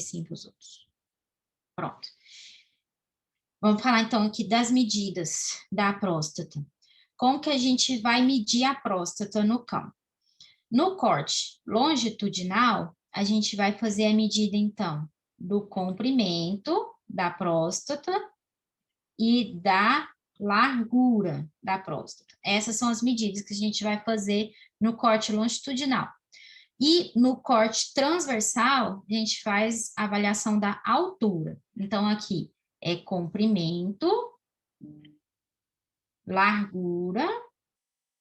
sim para os outros. Pronto. Vamos falar, então, aqui das medidas da próstata. Como que a gente vai medir a próstata no cão? No corte longitudinal, a gente vai fazer a medida, então, do comprimento da próstata e da largura da próstata. Essas são as medidas que a gente vai fazer no corte longitudinal. E no corte transversal, a gente faz a avaliação da altura. Então, aqui é comprimento, largura,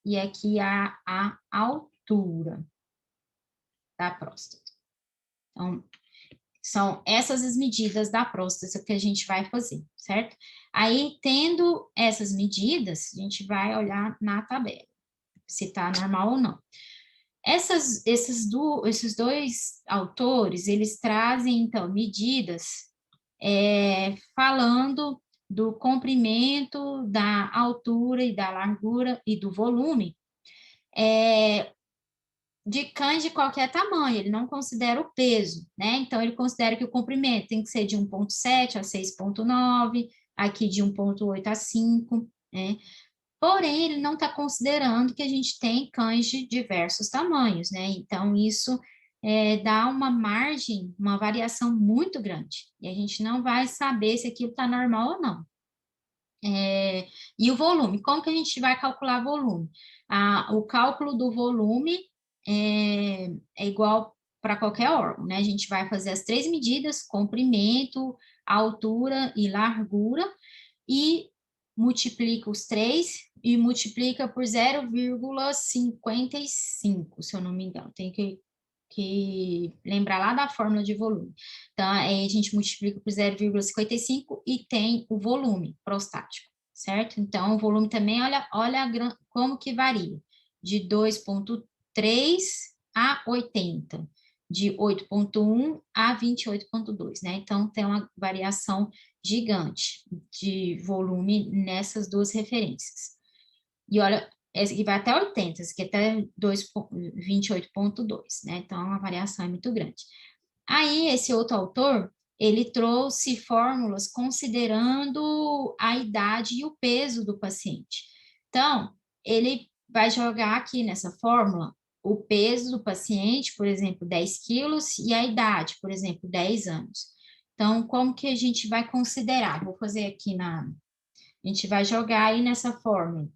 e aqui a altura da próstata. Então, são essas as medidas da próstata que a gente vai fazer, certo? Aí, tendo essas medidas, a gente vai olhar na tabela, se está normal ou não. Esses dois autores, eles trazem, então, medidas falando do comprimento, da altura e da largura e do volume de cães de qualquer tamanho, ele não considera o peso, né? Então, ele considera que o comprimento tem que ser de 1,7 a 6,9, aqui de 1,8 a 5, né? Porém, ele não está considerando que a gente tem cães de diversos tamanhos, né? Então, isso dá uma margem, uma variação muito grande. E a gente não vai saber se aquilo está normal ou não. E o volume, como que a gente vai calcular volume? O cálculo do volume é igual para qualquer órgão, né? A gente vai fazer as 3 medidas, comprimento, altura e largura, e multiplica os 3 e multiplica por 0,55, se eu não me engano. Tem que lembrar lá da fórmula de volume. Então, a gente multiplica por 0,55 e tem o volume prostático, certo? Então, o volume também, olha como que varia, de 2,3 a 80, de 8,1 a 28,2, né? Então, tem uma variação gigante de volume nessas duas referências. E olha, esse aqui vai até 80, esse aqui até 28,2, né? Então, a variação é muito grande. Aí, esse outro autor, ele trouxe fórmulas considerando a idade e o peso do paciente. Então, ele vai jogar aqui nessa fórmula o peso do paciente, por exemplo, 10 quilos, e a idade, por exemplo, 10 anos. Então, como que a gente vai considerar? Vou fazer aqui a gente vai jogar aí nessa fórmula.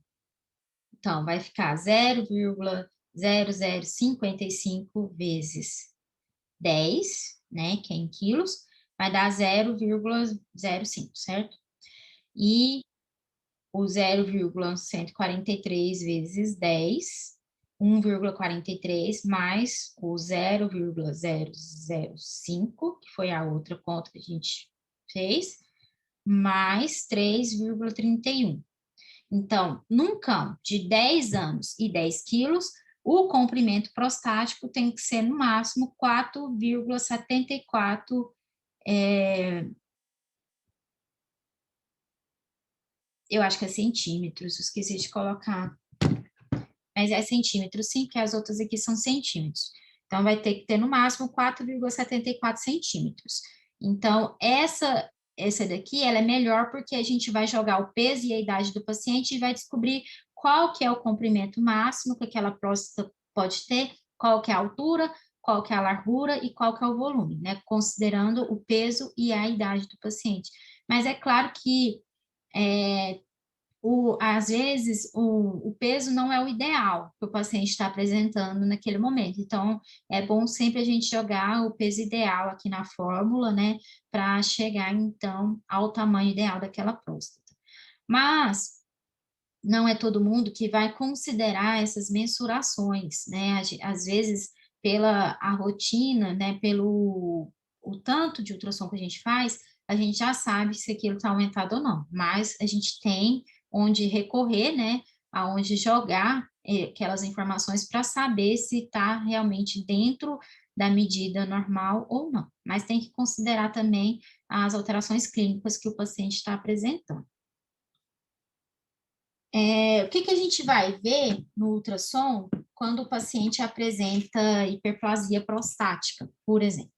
Então, vai ficar 0,0055 vezes 10, né, que é em quilos, vai dar 0,05, certo? E o 0,143 vezes 10, 1,43 mais o 0,005, que foi a outra conta que a gente fez, mais 3,31. Então, num cão de 10 anos e 10 quilos, o comprimento prostático tem que ser, no máximo, 4,74 eu acho que é centímetros, esqueci de colocar. Mas é centímetros, sim, porque as outras aqui são centímetros. Então, vai ter que ter, no máximo, 4,74 centímetros. Então, essa daqui, ela é melhor porque a gente vai jogar o peso e a idade do paciente e vai descobrir qual que é o comprimento máximo que aquela próstata pode ter, qual que é a altura, qual que é a largura e qual que é o volume, né? Considerando o peso e a idade do paciente. Mas é claro que às vezes, o peso não é o ideal que o paciente está apresentando naquele momento. Então, é bom sempre a gente jogar o peso ideal aqui na fórmula, né, para chegar, então, ao tamanho ideal daquela próstata. Mas, não é todo mundo que vai considerar essas mensurações, né, às vezes, pela a rotina, né, pelo o tanto de ultrassom que a gente faz, a gente já sabe se aquilo está aumentado ou não, mas a gente tem onde recorrer, né, aonde jogar aquelas informações para saber se está realmente dentro da medida normal ou não. Mas tem que considerar também as alterações clínicas que o paciente está apresentando. O que a gente vai ver no ultrassom quando o paciente apresenta hiperplasia prostática, por exemplo?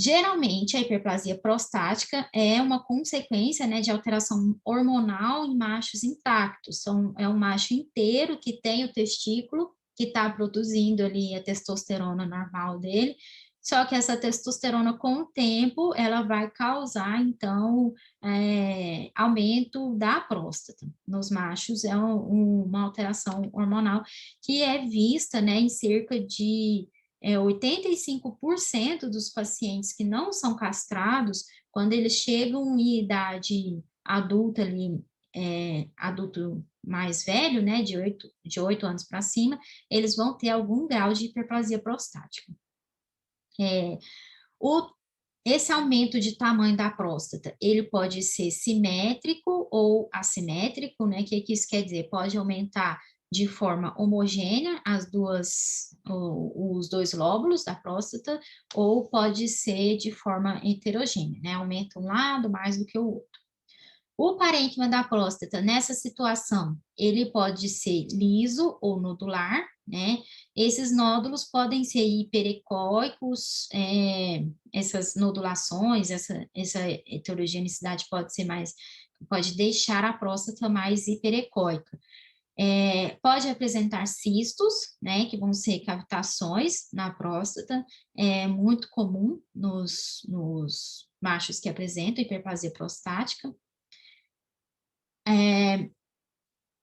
Geralmente, a hiperplasia prostática é uma consequência, né, de alteração hormonal em machos intactos. É um macho inteiro que tem o testículo, que está produzindo ali a testosterona normal dele, só que essa testosterona, com o tempo, ela vai causar, então, aumento da próstata. Nos machos, é uma alteração hormonal que é vista, né, em cerca de 85% dos pacientes que não são castrados, quando eles chegam em idade adulta ali, adulto mais velho, né, de 8 anos para cima, eles vão ter algum grau de hiperplasia prostática. O, esse aumento de tamanho da próstata, ele pode ser simétrico ou assimétrico, né? Que isso quer dizer? Pode aumentar de forma homogênea os dois lóbulos da próstata, ou pode ser de forma heterogênea, né? Aumenta um lado mais do que o outro. O parênquima da próstata, nessa situação, ele pode ser liso ou nodular, né? Esses nódulos podem ser hiperecóicos, essas nodulações, essa heterogeneidade pode deixar a próstata mais hiperecóica. Pode apresentar cistos, né, que vão ser cavitações na próstata, é muito comum nos machos que apresentam hiperplasia prostática.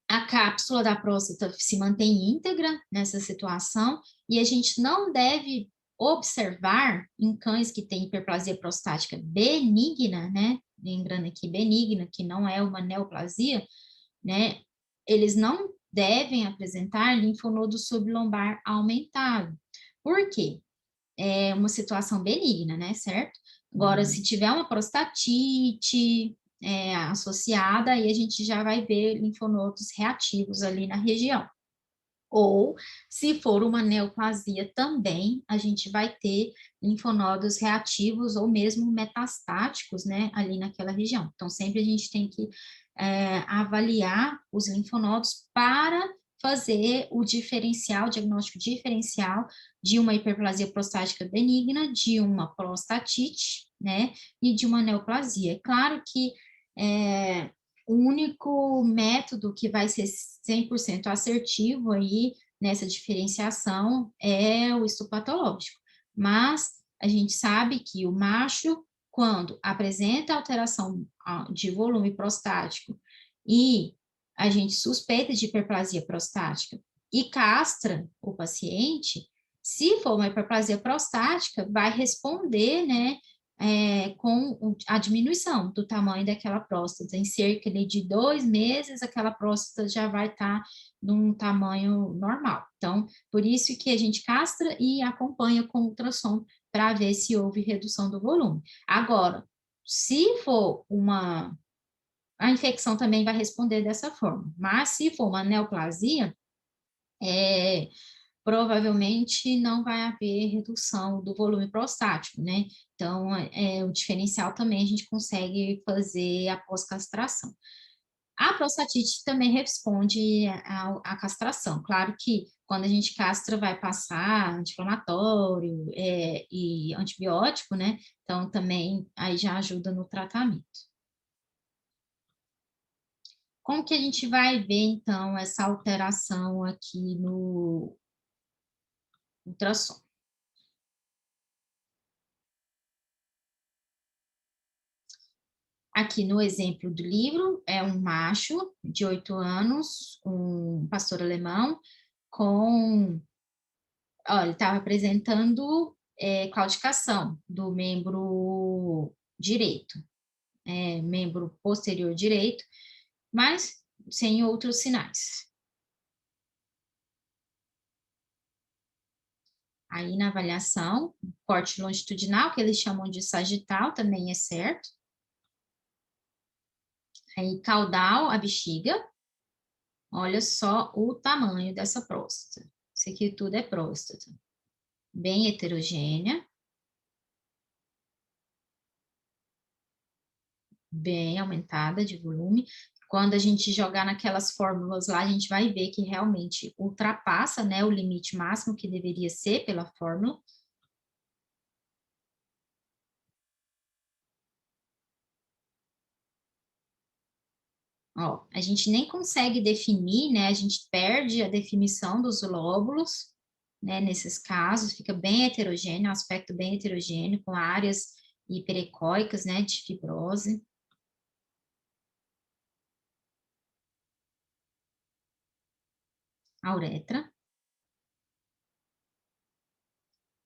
A cápsula da próstata se mantém íntegra nessa situação e a gente não deve observar em cães que têm hiperplasia prostática benigna, né? Lembrando aqui, benigna, que não é uma neoplasia, né? Eles não devem apresentar linfonodo sublombar aumentado. Por quê? É uma situação benigna, né? Certo? Agora, se tiver uma prostatite associada, aí a gente já vai ver linfonodos reativos ali na região. Ou, se for uma neoplasia também, a gente vai ter linfonodos reativos ou mesmo metastáticos, né, ali naquela região. Então, sempre a gente tem que avaliar os linfonodos para fazer o diagnóstico diferencial de uma hiperplasia prostática benigna, de uma prostatite, né, e de uma neoplasia. É claro que o único método que vai ser 100% assertivo aí nessa diferenciação é o histopatológico, mas a gente sabe que o macho, quando apresenta alteração de volume prostático e a gente suspeita de hiperplasia prostática e castra o paciente, se for uma hiperplasia prostática, vai responder, né, com a diminuição do tamanho daquela próstata. Em cerca de 2 meses, aquela próstata já vai estar num tamanho normal. Então, por isso que a gente castra e acompanha com ultrassom para ver se houve redução do volume. Agora, se for a infecção também vai responder dessa forma, mas se for uma neoplasia, provavelmente não vai haver redução do volume prostático, né? Então, o diferencial também a gente consegue fazer após castração. A prostatite também responde à castração. Claro que quando a gente castra vai passar anti-inflamatório e antibiótico, né? Então, também aí já ajuda no tratamento. Como que a gente vai ver, então, essa alteração aqui no ultrassom? Aqui no exemplo do livro, é um macho de 8 anos, um pastor alemão, olha, ele estava apresentando claudicação do membro direito, membro posterior direito, mas sem outros sinais. Aí na avaliação, corte longitudinal, que eles chamam de sagital, também é certo. Aí caudal, a bexiga, olha só o tamanho dessa próstata. Isso aqui tudo é próstata. Bem heterogênea. Bem aumentada de volume. Quando a gente jogar naquelas fórmulas lá, a gente vai ver que realmente ultrapassa, né, o limite máximo que deveria ser pela fórmula. Ó, a gente nem consegue definir, né? A gente perde a definição dos lóbulos, né? Nesses casos, fica bem heterogêneo, um aspecto bem heterogêneo, com áreas hiperecóicas, né? De fibrose. A uretra.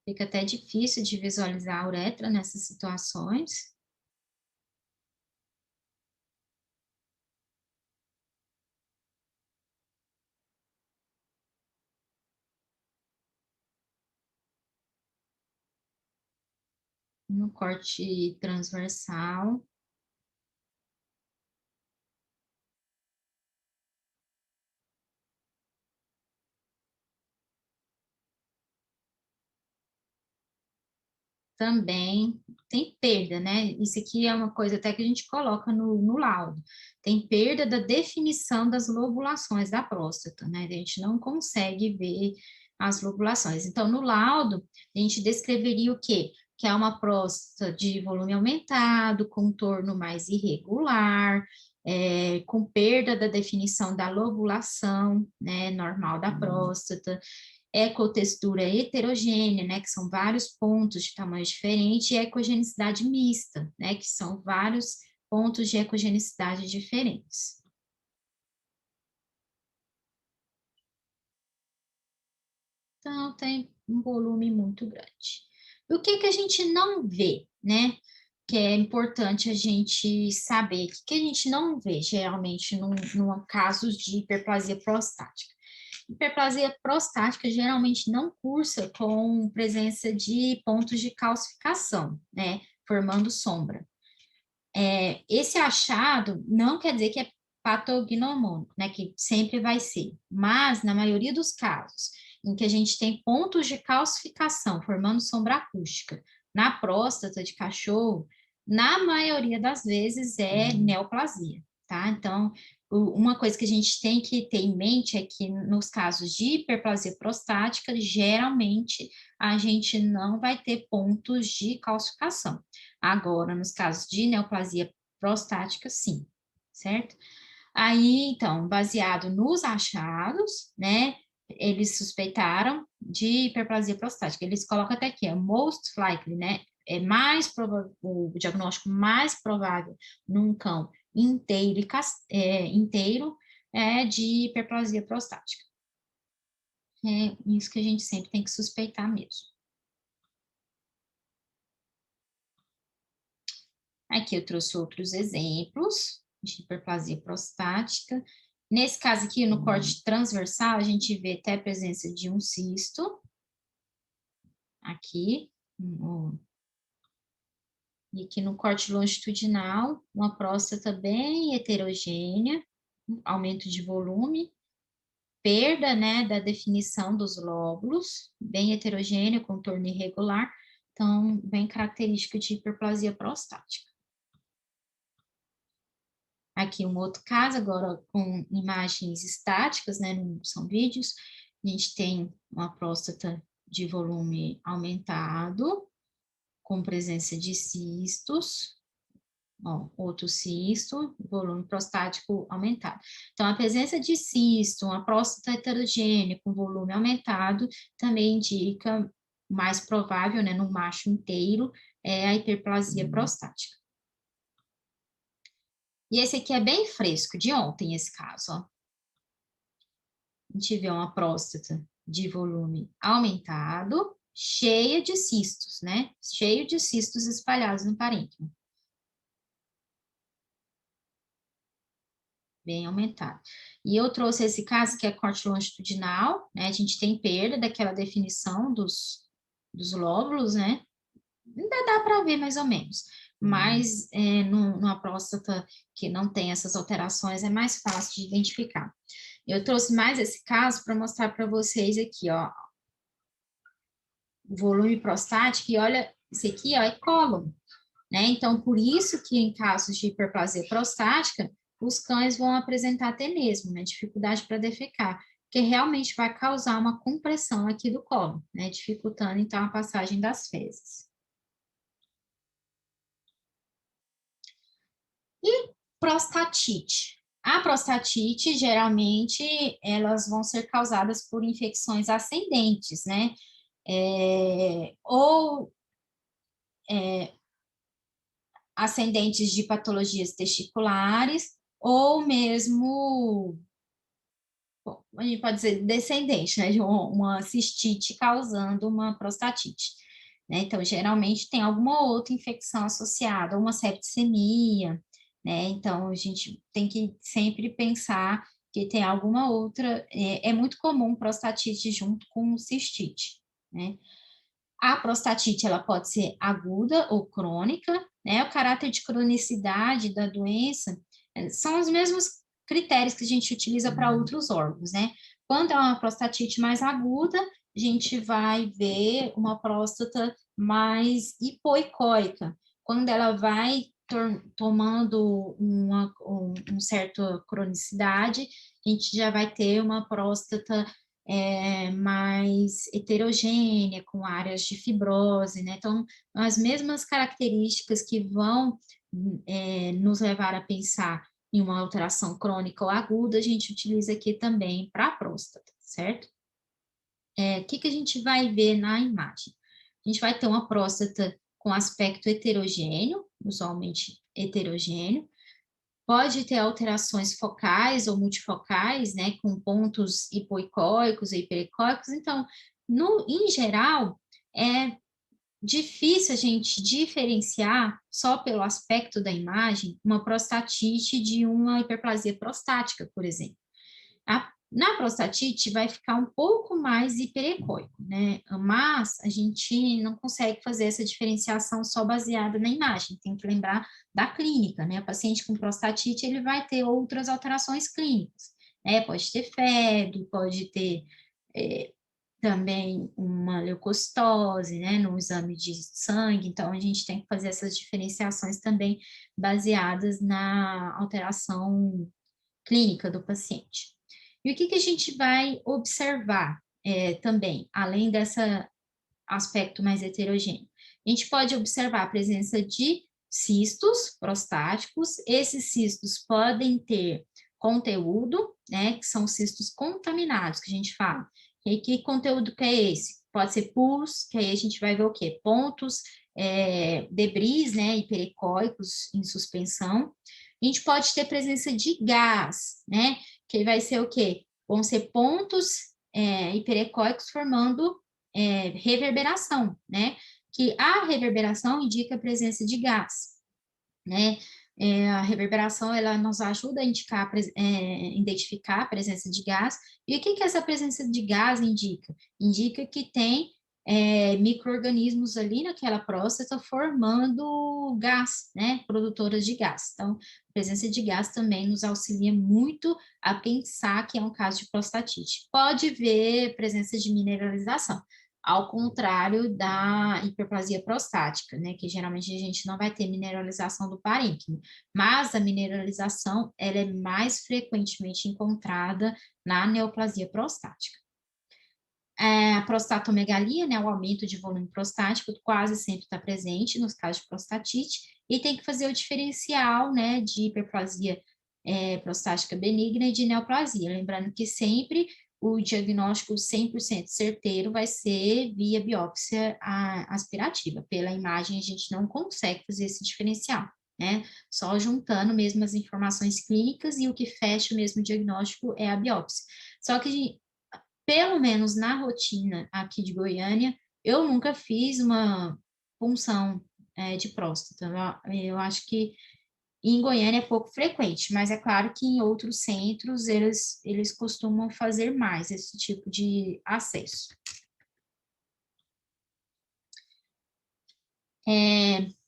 Fica até difícil de visualizar a uretra nessas situações. No corte transversal. Também tem perda, né? Isso aqui é uma coisa até que a gente coloca no laudo. Tem perda da definição das lobulações da próstata, né? A gente não consegue ver as lobulações. Então, no laudo, a gente descreveria o quê? Que é uma próstata de volume aumentado, contorno mais irregular, com perda da definição da lobulação, né, normal da próstata, ecotextura heterogênea, né, que são vários pontos de tamanho diferente, e ecogenicidade mista, né, que são vários pontos de ecogenicidade diferentes. Então, tem um volume muito grande. E o que que a gente não vê, né? Que é importante a gente saber. O que que a gente não vê, geralmente, num casos de hiperplasia prostática? Hiperplasia prostática geralmente não cursa com presença de pontos de calcificação, né? Formando sombra. Esse achado não quer dizer que é patognomônico, né, que sempre vai ser, mas na maioria dos casos em que a gente tem pontos de calcificação formando sombra acústica na próstata de cachorro, na maioria das vezes é neoplasia, tá? Então, uma coisa que a gente tem que ter em mente é que nos casos de hiperplasia prostática, geralmente a gente não vai ter pontos de calcificação. Agora, nos casos de neoplasia prostática, sim, certo? Aí, então, baseado nos achados, né, eles suspeitaram de hiperplasia prostática. Eles colocam até aqui, most likely, né, é mais provável, o diagnóstico mais provável num cão inteiro, inteiro de hiperplasia prostática. É isso que a gente sempre tem que suspeitar mesmo. Aqui eu trouxe outros exemplos de hiperplasia prostática. Nesse caso aqui, no corte transversal, a gente vê até a presença de um cisto, aqui, e aqui no corte longitudinal, uma próstata bem heterogênea, aumento de volume, perda, né, da definição dos lóbulos, bem heterogênea, contorno irregular, então, bem característico de hiperplasia prostática. Aqui um outro caso, agora com imagens estáticas, né, não são vídeos, a gente tem uma próstata de volume aumentado, com presença de cistos, ó, outro cisto, volume prostático aumentado. Então, a presença de cisto, uma próstata heterogênea com volume aumentado, também indica mais provável, né, no macho inteiro, a hiperplasia prostática. E esse aqui é bem fresco, de ontem esse caso, ó. A gente vê uma próstata de volume aumentado, cheia de cistos, né? Cheio de cistos espalhados no parênquima. Bem aumentado. E eu trouxe esse caso que é corte longitudinal, né? A gente tem perda daquela definição dos lóbulos, né? Ainda dá para ver mais ou menos, mas numa próstata que não tem essas alterações é mais fácil de identificar. Eu trouxe mais esse caso para mostrar para vocês aqui, ó, o volume prostático, e olha, esse aqui, ó, é cólon, né? Então, por isso que em casos de hiperplasia prostática, os cães vão apresentar tenesmo, né? Dificuldade para defecar, porque realmente vai causar uma compressão aqui do colo, né? Dificultando, então, a passagem das fezes. E prostatite. A prostatite, geralmente, elas vão ser causadas por infecções ascendentes, né? Ou ascendentes de patologias testiculares, ou mesmo, bom, a gente pode dizer descendente, né? De uma cistite causando uma prostatite, né? Então, geralmente, tem alguma outra infecção associada, uma septicemia, né? Então, a gente tem que sempre pensar que tem alguma outra, é muito comum prostatite junto com cistite, né? A prostatite, ela pode ser aguda ou crônica, né? O caráter de cronicidade da doença são os mesmos critérios que a gente utiliza para outros órgãos, né? Quando é uma prostatite mais aguda, a gente vai ver uma próstata mais hipoicóica. Quando ela vai tomando um certa cronicidade, a gente já vai ter uma próstata mais heterogênea, com áreas de fibrose, né? Então, as mesmas características que vão nos levar a pensar em uma alteração crônica ou aguda, a gente utiliza aqui também para a próstata, certo? O que a gente vai ver na imagem? A gente vai ter uma próstata com aspecto heterogêneo, usualmente heterogêneo, pode ter alterações focais ou multifocais, né, com pontos hipoicóicos e hiperecóicos. Então, em geral, é difícil a gente diferenciar, só pelo aspecto da imagem, uma prostatite de uma hiperplasia prostática, por exemplo. Na prostatite vai ficar um pouco mais hiperecóico, né? Mas a gente não consegue fazer essa diferenciação só baseada na imagem, tem que lembrar da clínica, né? O paciente com prostatite, ele vai ter outras alterações clínicas, né? Pode ter febre, pode ter também uma leucocitose, né? No exame de sangue, então a gente tem que fazer essas diferenciações também baseadas na alteração clínica do paciente. E o que a gente vai observar também, além desse aspecto mais heterogêneo? A gente pode observar a presença de cistos prostáticos. Esses cistos podem ter conteúdo, né, que são cistos contaminados, que a gente fala. E que conteúdo que é esse? Pode ser pus, que aí a gente vai ver o quê? Pontos, debris, né, hiperecóicos em suspensão. A gente pode ter presença de gás, né, que vai ser o quê? Vão ser pontos hiperecóicos formando reverberação, né? Que a reverberação indica a presença de gás, né? A reverberação, ela nos ajuda a identificar a presença de gás. E o que essa presença de gás indica? Indica que tem micro-organismos ali naquela próstata formando gás, né? Produtoras de gás. Então, a presença de gás também nos auxilia muito a pensar que é um caso de prostatite. Pode ver presença de mineralização, ao contrário da hiperplasia prostática, né, que geralmente a gente não vai ter mineralização do parênquima, mas a mineralização ela é mais frequentemente encontrada na neoplasia prostática. A prostatomegalia, né, o aumento de volume prostático, quase sempre está presente nos casos de prostatite, e tem que fazer o diferencial, né, de hiperplasia prostática benigna e de neoplasia, lembrando que sempre o diagnóstico 100% certeiro vai ser via biópsia aspirativa. Pela imagem, a gente não consegue fazer esse diferencial, né? Só juntando mesmo as informações clínicas e o que fecha o mesmo diagnóstico é a biópsia. Só que pelo menos na rotina aqui de Goiânia, eu nunca fiz uma punção de próstata. Eu acho que em Goiânia é pouco frequente, mas é claro que em outros centros eles costumam fazer mais esse tipo de acesso.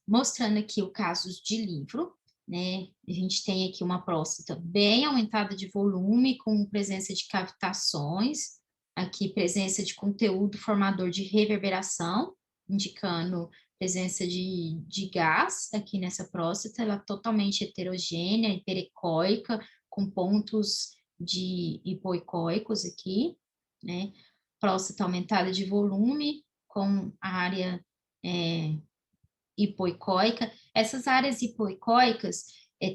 Mostrando aqui o caso de livro, né? A gente tem aqui uma próstata bem aumentada de volume, com presença de cavitações, aqui presença de conteúdo formador de reverberação, indicando presença de gás aqui nessa próstata, ela é totalmente heterogênea, hiperecóica, com pontos de hipoicóicos aqui, né? Próstata aumentada de volume, com a área hipoicóica. Essas áreas hipoicóicas,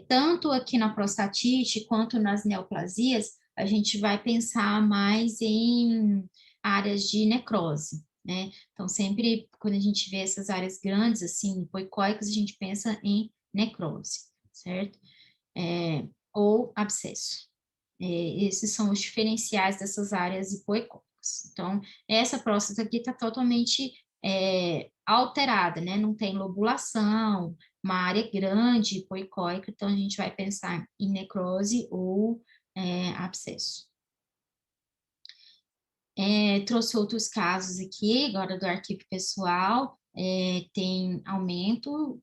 tanto aqui na prostatite quanto nas neoplasias, a gente vai pensar mais em áreas de necrose, né? Então, sempre quando a gente vê essas áreas grandes, assim, hipoicóicas, a gente pensa em necrose, certo? Ou abscesso. Esses são os diferenciais dessas áreas hipoicóicas. Então, essa próstata aqui está totalmente alterada, né? Não tem lobulação, uma área grande, hipoicóica, então a gente vai pensar em necrose ou abscesso. Trouxe outros casos aqui, agora do arquivo pessoal, tem aumento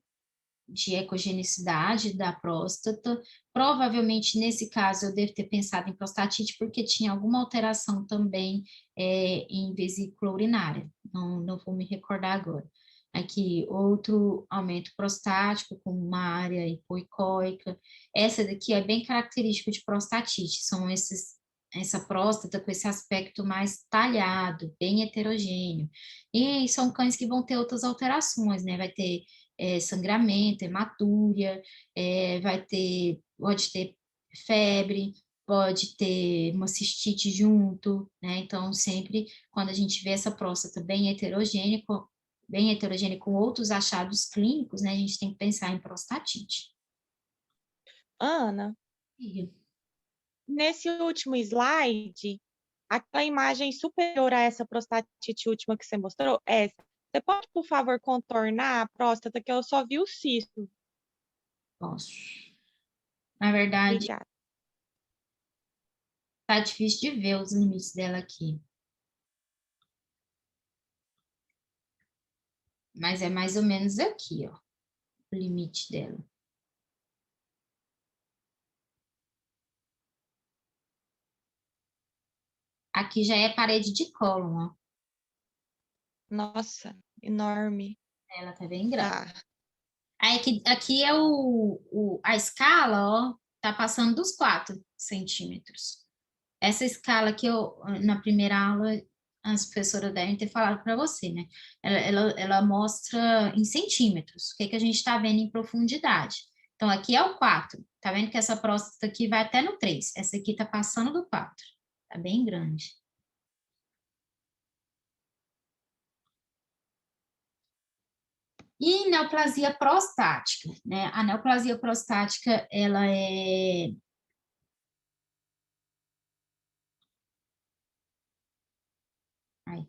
de ecogenicidade da próstata. Provavelmente, nesse caso, eu devo ter pensado em prostatite, porque tinha alguma alteração também em vesícula urinária. Não vou me recordar agora. Aqui, outro aumento prostático, com uma área hipoicóica. Essa daqui é bem característica de prostatite, são essa próstata com esse aspecto mais talhado, bem heterogêneo. E são cães que vão ter outras alterações, né? Vai ter sangramento, hematúria, pode ter febre, pode ter uma cistite junto, né? Então, sempre quando a gente vê essa próstata bem heterogênea com outros achados clínicos, né? A gente tem que pensar em prostatite. Ana, nesse último slide, aquela imagem superior a essa prostatite última que você mostrou, você pode, por favor, contornar a próstata, que eu só vi o cisto. Posso. Na verdade, Obrigada. tá difícil de ver os limites dela aqui. Mas é mais ou menos aqui, ó, o limite dela. Aqui já é parede de cólon, ó. Nossa, enorme. Ela tá bem grande. Tá. Aí aqui é a escala, ó, tá passando dos 4 centímetros. Essa escala que na primeira aula, as professoras devem ter falado para você, né? Ela mostra em centímetros, o que, que a gente está vendo em profundidade. Então, aqui é o 4. Tá vendo que essa próstata aqui vai até no 3. Essa aqui tá passando do 4. Tá bem grande. E neoplasia prostática, né? A neoplasia prostática, ela é... Ai.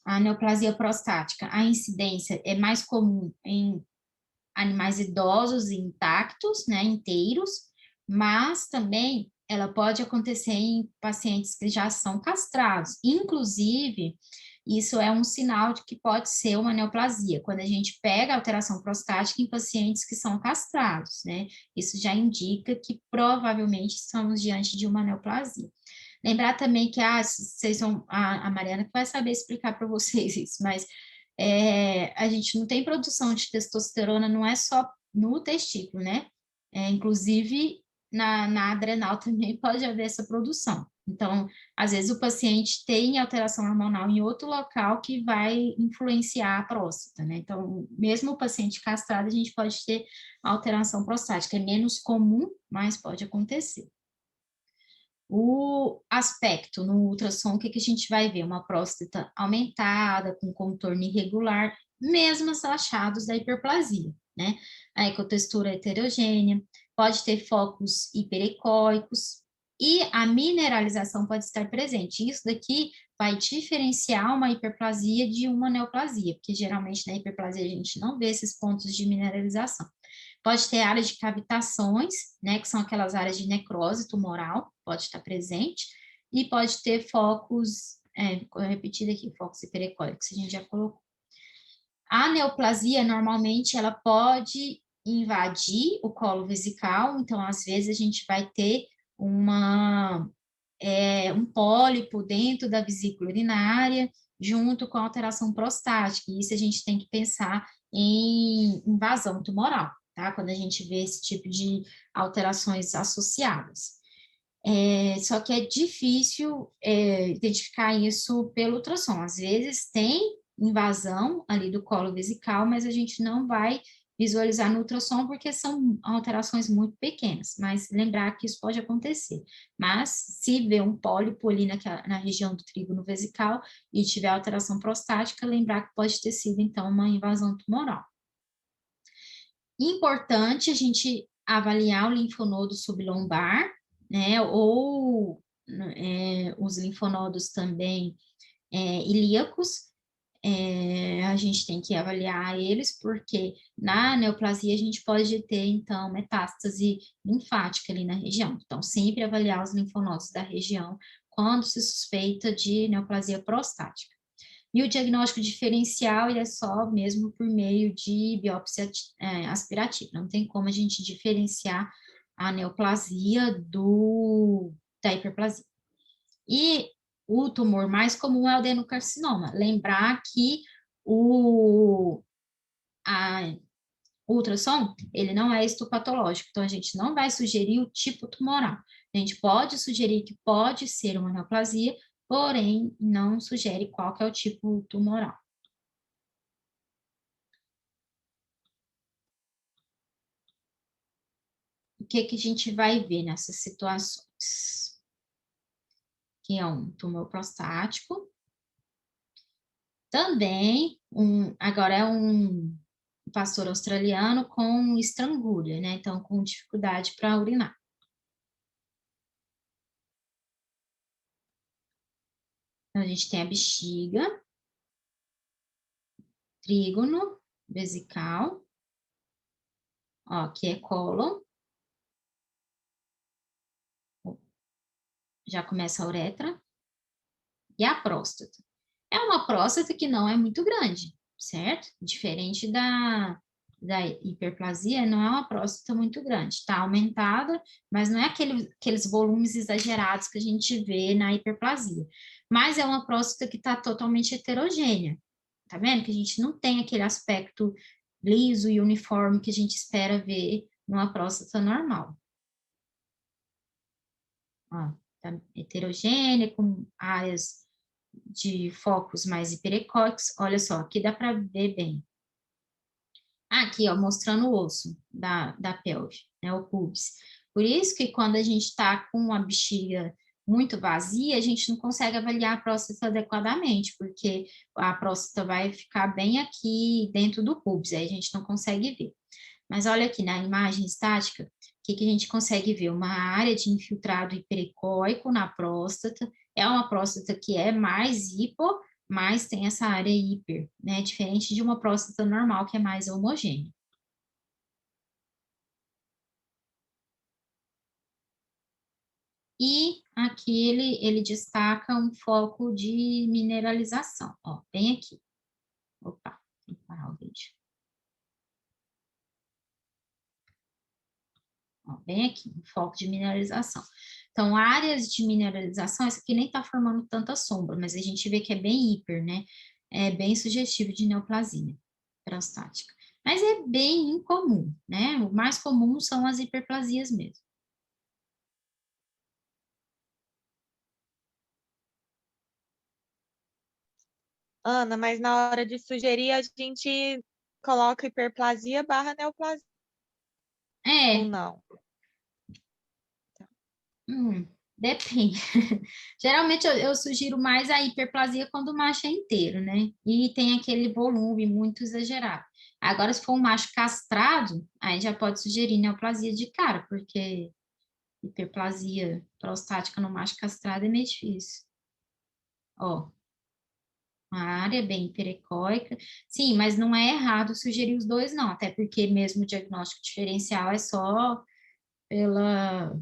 A neoplasia prostática, a incidência é mais comum em animais idosos e intactos, né, inteiros, mas também ela pode acontecer em pacientes que já são castrados. Inclusive, isso é um sinal de que pode ser uma neoplasia, quando a gente pega a alteração prostática em pacientes que são castrados, né? Isso já indica que provavelmente estamos diante de uma neoplasia. Lembrar também que vocês são a Mariana que vai saber explicar para vocês isso, mas a gente não tem produção de testosterona, não é só no testículo, né? Inclusive, na adrenal também pode haver essa produção. Então, às vezes o paciente tem alteração hormonal em outro local que vai influenciar a próstata, né? Então, mesmo o paciente castrado, a gente pode ter alteração prostática. É menos comum, mas pode acontecer. O aspecto no ultrassom, o que a gente vai ver? Uma próstata aumentada, com contorno irregular, mesmo os achados da hiperplasia, né? A ecotextura heterogênea, pode ter focos hiperecóicos e a mineralização pode estar presente. Isso daqui vai diferenciar uma hiperplasia de uma neoplasia, porque geralmente na hiperplasia a gente não vê esses pontos de mineralização. Pode ter áreas de cavitações, né, que são aquelas áreas de necrose tumoral, pode estar presente, e pode ter focos, repetido aqui, focos hiperecóicos, a gente já colocou. A neoplasia, normalmente, ela pode invadir o colo vesical, então, às vezes, a gente vai ter um pólipo dentro da vesícula urinária, junto com a alteração prostática, e isso a gente tem que pensar em invasão tumoral, tá? Quando a gente vê esse tipo de alterações associadas. Só que é difícil identificar isso pelo ultrassom. Às vezes tem invasão ali do colo vesical, mas a gente não vai visualizar no ultrassom porque são alterações muito pequenas, mas lembrar que isso pode acontecer. Mas se vê um pólipo ali na região do trígono vesical e tiver alteração prostática, lembrar que pode ter sido então uma invasão tumoral. Importante a gente avaliar o linfonodo sublombar, né, ou os linfonodos também ilíacos, a gente tem que avaliar eles, porque na neoplasia a gente pode ter, então, metástase linfática ali na região. Então, sempre avaliar os linfonodos da região quando se suspeita de neoplasia prostática. E o diagnóstico diferencial ele é só mesmo por meio de biópsia aspirativa. Não tem como a gente diferenciar a neoplasia da hiperplasia. E o tumor mais comum é o adenocarcinoma. Lembrar que o ultrassom, ele não é histopatológico, então a gente não vai sugerir o tipo tumoral. A gente pode sugerir que pode ser uma neoplasia, porém não sugere qual que é o tipo tumoral. O que que a gente vai ver nessas situações? Que é um tumor prostático. Também, agora é um pastor australiano com estrangulha, né? Então, com dificuldade para urinar. Então, a gente tem a bexiga, trígono, vesical, ó, que é cólon. Já começa a uretra. E a próstata. É uma próstata que não é muito grande, certo? Diferente da hiperplasia, não é uma próstata muito grande. Está aumentada, mas não é aqueles volumes exagerados que a gente vê na hiperplasia. Mas é uma próstata que está totalmente heterogênea. Tá vendo? Que a gente não tem aquele aspecto liso e uniforme que a gente espera ver numa próstata normal. Ó, tá heterogênea, com áreas de focos mais hiperecóicos. Olha só, aqui dá para ver bem. Aqui, ó, mostrando o osso da pelve, né, o pubis. Por isso que quando a gente está com a bexiga muito vazia, a gente não consegue avaliar a próstata adequadamente, porque a próstata vai ficar bem aqui dentro do pubis, aí a gente não consegue ver. Mas olha aqui na imagem estática, o que a gente consegue ver? Uma área de infiltrado hiperecóico na próstata, é uma próstata que é mais hipo, mas tem essa área hiper, né? Diferente de uma próstata normal, que é mais homogênea. E aqui ele destaca um foco de mineralização, ó, bem aqui. Opa, tem que parar o vídeo. Ó, bem aqui, um foco de mineralização. Então, áreas de mineralização, essa aqui nem está formando tanta sombra, mas a gente vê que é bem hiper, né? É bem sugestivo de neoplasia prostática. Mas é bem incomum, né? O mais comum são as hiperplasias mesmo. Ana, mas na hora de sugerir, a gente coloca hiperplasia barra neoplasia, ou É, não? depende. Geralmente eu sugiro mais a hiperplasia quando o macho é inteiro, né? E tem aquele volume muito exagerado. Agora, se for um macho castrado, aí já pode sugerir neoplasia de cara, porque hiperplasia prostática no macho castrado é meio difícil. Ó, uma área bem hiperecóica. Sim, mas não é errado sugerir os dois, não, até porque mesmo o diagnóstico diferencial é só pela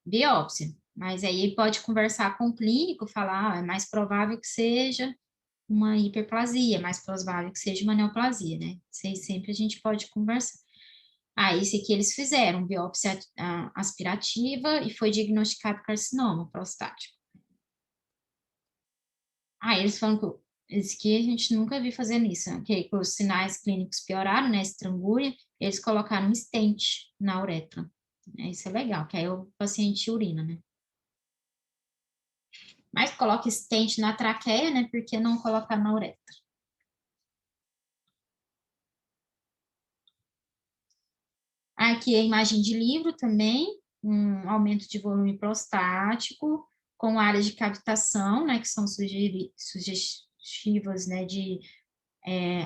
biópsia. Mas aí pode conversar com o clínico, falar, é mais provável que seja uma hiperplasia, é mais provável que seja uma neoplasia, né? Isso aí sempre a gente pode conversar. Ah, esse aqui eles fizeram biópsia aspirativa e foi diagnosticado carcinoma prostático. Ah, eles falam que esse aqui a gente nunca viu fazendo isso, né? Que os sinais clínicos pioraram, né? Estrangulha, eles colocaram um stent na uretra. Isso é legal, que aí o paciente urina, né? Mas coloca stent na traqueia, né? Por que não colocar na uretra? Aqui é a imagem de livro também, um aumento de volume prostático, com áreas de cavitação, né, que são sugestivas, né, de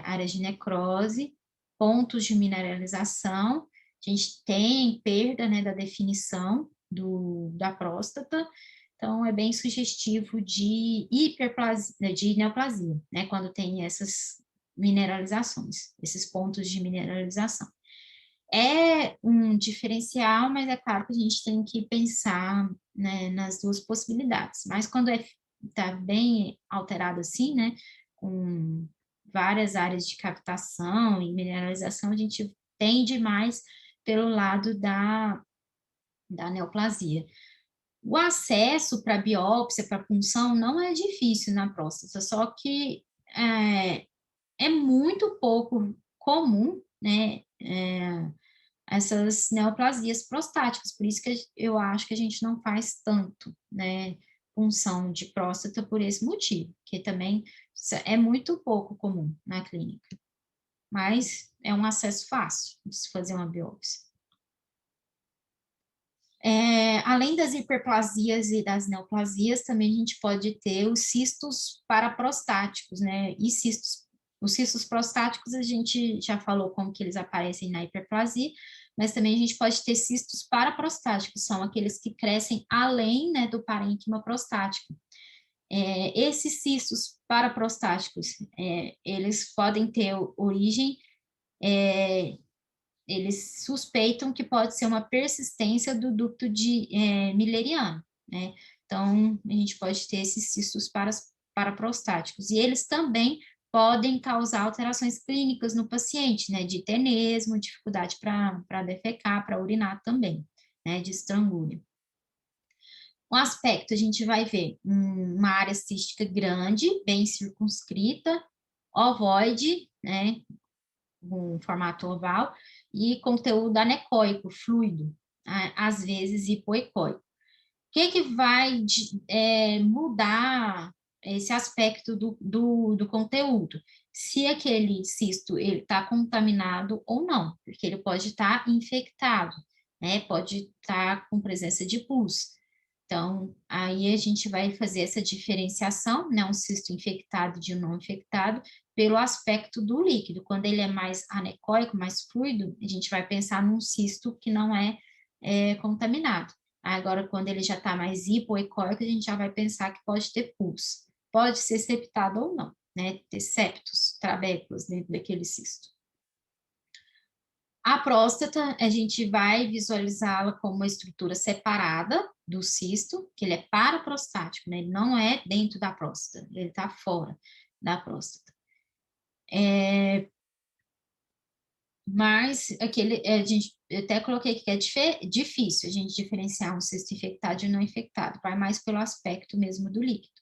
áreas de necrose, pontos de mineralização, a gente tem perda, né, da definição da próstata, então é bem sugestivo de hiperplasia, de neoplasia, né, quando tem essas mineralizações, esses pontos de mineralização. É um diferencial, mas é claro que a gente tem que pensar, né, nas duas possibilidades. Mas quando está bem alterado assim, né, com várias áreas de captação e mineralização, a gente tende mais pelo lado da neoplasia. O acesso para biópsia, para punção, não é difícil na próstata, só que é muito pouco comum, né, essas neoplasias prostáticas, por isso que eu acho que a gente não faz tanto, né, punção de próstata por esse motivo, que também é muito pouco comum na clínica, mas é um acesso fácil de se fazer uma biópsia. Além das hiperplasias e das neoplasias, também a gente pode ter os cistos paraprostáticos, né, e os cistos prostáticos a gente já falou como que eles aparecem na hiperplasia, mas também a gente pode ter cistos paraprostáticos, são aqueles que crescem além, né, do parênquima prostático. Esses cistos paraprostáticos, eles podem ter origem, eles suspeitam que pode ser uma persistência do ducto Mülleriano, né? Então, a gente pode ter esses cistos paraprostáticos, e eles também podem causar alterações clínicas no paciente, né, de tenesmo, dificuldade para defecar, para urinar também, né, de estrangulho. O aspecto, a gente vai ver uma área cística grande, bem circunscrita, ovoide, né, um formato oval, e conteúdo anecoico, fluido, às vezes hipoecóico. O que vai mudar esse aspecto do conteúdo? Se aquele cisto está contaminado ou não, porque ele pode estar infectado, né? Pode estar com presença de pus. Então, aí a gente vai fazer essa diferenciação, né? Um cisto infectado de um não infectado, pelo aspecto do líquido. Quando ele é mais anecoico, mais fluido, a gente vai pensar num cisto que não é contaminado. Agora, quando ele já está mais hipoecóico, a gente já vai pensar que pode ter pus. Pode ser septado ou não, né? Ter septos, trabéculas dentro daquele cisto. A próstata, a gente vai visualizá-la como uma estrutura separada do cisto, que ele é paraprostático, né? Ele não é dentro da próstata, ele está fora da próstata. Mas aquele, eu até coloquei aqui que é difícil a gente diferenciar um cisto infectado e não infectado, vai mais pelo aspecto mesmo do líquido.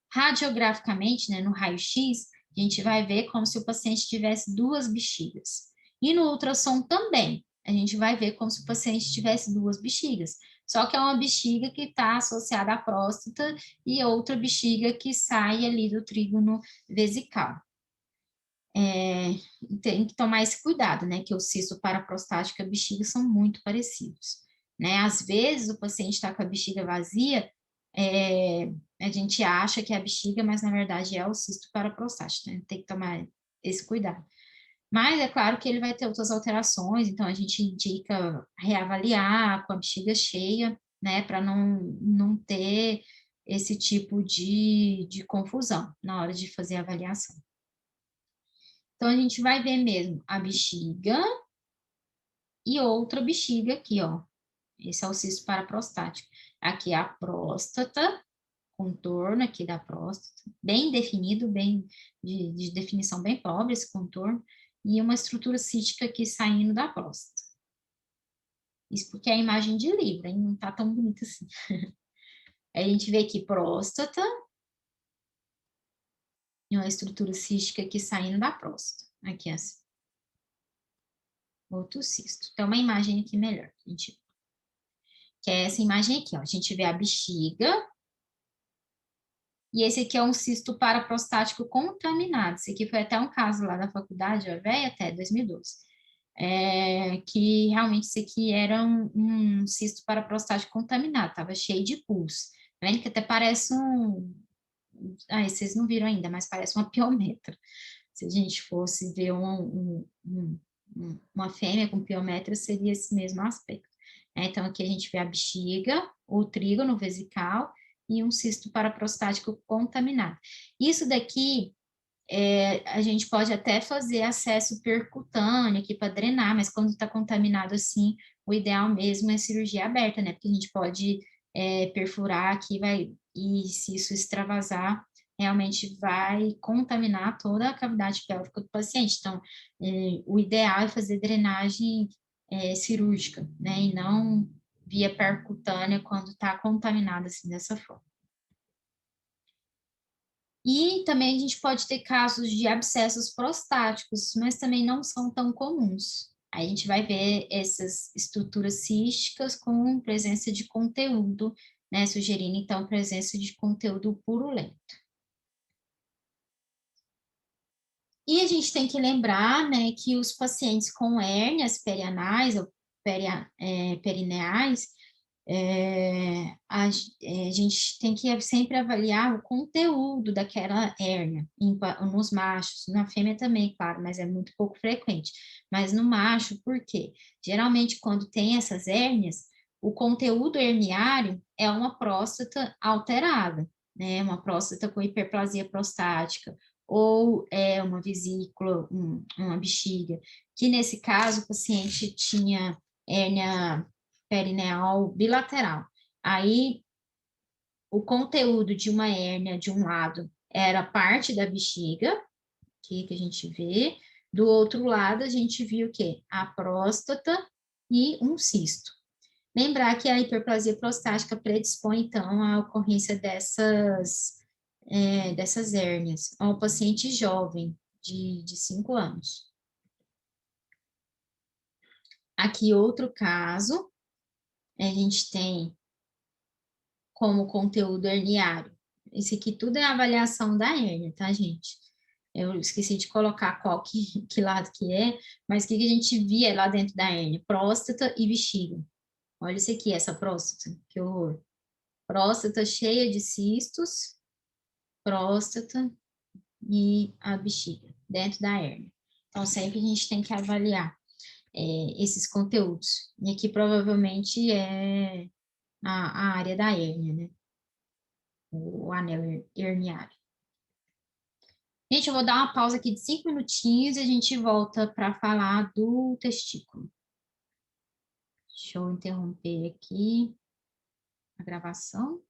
Radiograficamente, né, no raio-x, a gente vai ver como se o paciente tivesse duas bexigas. E no ultrassom também, a gente vai ver como se o paciente tivesse duas bexigas. Só que é uma bexiga que está associada à próstata e outra bexiga que sai ali do trígono vesical. Tem que tomar esse cuidado, né, que o cisto paraprostático e a bexiga são muito parecidos, né, às vezes o paciente está com a bexiga vazia, a gente acha que é a bexiga, mas na verdade é o cisto paraprostático, né, tem que tomar esse cuidado. Mas é claro que ele vai ter outras alterações, então a gente indica reavaliar com a bexiga cheia, né, para não ter esse tipo de confusão na hora de fazer a avaliação. Então, a gente vai ver mesmo a bexiga e outra bexiga aqui, ó. Esse é o cisto paraprostático. Aqui é a próstata, contorno aqui da próstata, bem definido, bem de definição bem pobre esse contorno, e uma estrutura cística aqui saindo da próstata. Isso porque é a imagem de livro, hein? Não tá tão bonita assim. Aí a gente vê aqui próstata, e uma estrutura cística aqui saindo da próstata. Aqui assim. Outro cisto. Então, uma imagem aqui melhor, gente. Que é essa imagem aqui, ó. A gente vê a bexiga, e esse aqui é um cisto paraprostático contaminado. Esse aqui foi até um caso lá da faculdade, ó, velho, até 2012. Que realmente isso aqui era um cisto paraprostático contaminado, estava cheio de pus. Tá vendo que até parece um... Ah, vocês não viram ainda, mas parece uma piometra. Se a gente fosse ver uma fêmea com piometra, seria esse mesmo aspecto. Então, aqui a gente vê a bexiga, o trígono vesical e um cisto paraprostático contaminado. Isso daqui, a gente pode até fazer acesso percutâneo aqui para drenar, mas quando está contaminado assim, o ideal mesmo é cirurgia aberta, né? Porque a gente pode perfurar aqui, e se isso extravasar, realmente vai contaminar toda a cavidade pélvica do paciente. Então, o ideal é fazer drenagem cirúrgica, né? E não via percutânea quando está contaminado assim dessa forma. E também a gente pode ter casos de abscessos prostáticos, mas também não são tão comuns. Aí a gente vai ver essas estruturas císticas com presença de conteúdo, né, sugerindo então presença de conteúdo purulento. E a gente tem que lembrar, né, que os pacientes com hérnias perianais ou perineais, a gente tem que sempre avaliar o conteúdo daquela hérnia nos machos, na fêmea também, claro, mas é muito pouco frequente. Mas no macho, por quê? Geralmente, quando tem essas hérnias, o conteúdo herniário é uma próstata alterada, né? Uma próstata com hiperplasia prostática, ou uma vesícula, uma bexiga, que nesse caso o paciente tinha hérnia perineal bilateral. Aí, o conteúdo de uma hérnia de um lado era parte da bexiga, aqui que a gente vê, do outro lado a gente viu o quê? A próstata e um cisto. Lembrar que a hiperplasia prostática predispõe, então, à ocorrência dessas hérnias ao paciente jovem, de 5 anos. Aqui, outro caso, a gente tem como conteúdo herniário. Isso aqui tudo é avaliação da hérnia, tá, gente? Eu esqueci de colocar qual que lado que é, mas o que a gente via lá dentro da hérnia? Próstata e bexiga. Olha isso aqui, essa próstata, que horror. Próstata cheia de cistos, próstata e a bexiga, dentro da hérnia. Então, sempre a gente tem que avaliar esses conteúdos. E aqui provavelmente é a área da hérnia, né? O anel herniário. Gente, eu vou dar uma pausa aqui de 5 minutinhos e a gente volta para falar do testículo. Deixa eu interromper aqui a gravação.